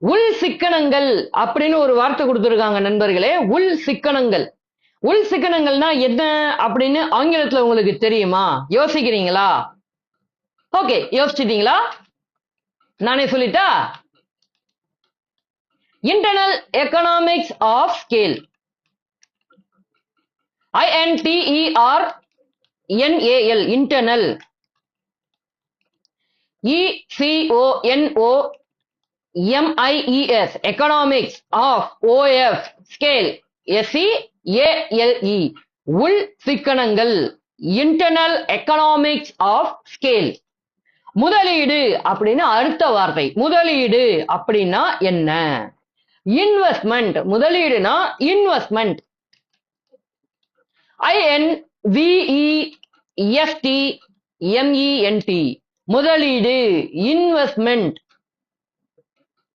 உள் சிக்கனங்கள் அப்படின்னு ஒரு வார்த்தை கொடுத்திருக்காங்க நண்பர்களே. உள் சிக்கனங்கள். உள் சிக்கனங்கள்னா என்ன அப்படின்னு ஆங்கிலத்துல உங்களுக்கு தெரியுமா? யோசிக்கிறீங்களா? ஓகே, யோசிச்சிட்டீங்களா? நானே சொல்லிட்டா? Internal economics of scale. INTERNAL, internal. ECONOMIES, economics of OF, scale. SEALE, உள் சிக்கனங்கள். Internal economics of scale. முதலீடு அப்படின்னு அடுத்த வார்த்தை. முதலீடு அப்படின்னா என்ன? இன்வெஸ்ட்மெண்ட். முதலீடுனா இன்வெஸ்ட்மெண்ட். INVESTMENT, முதலீடு, இன்வெஸ்ட்மெண்ட்.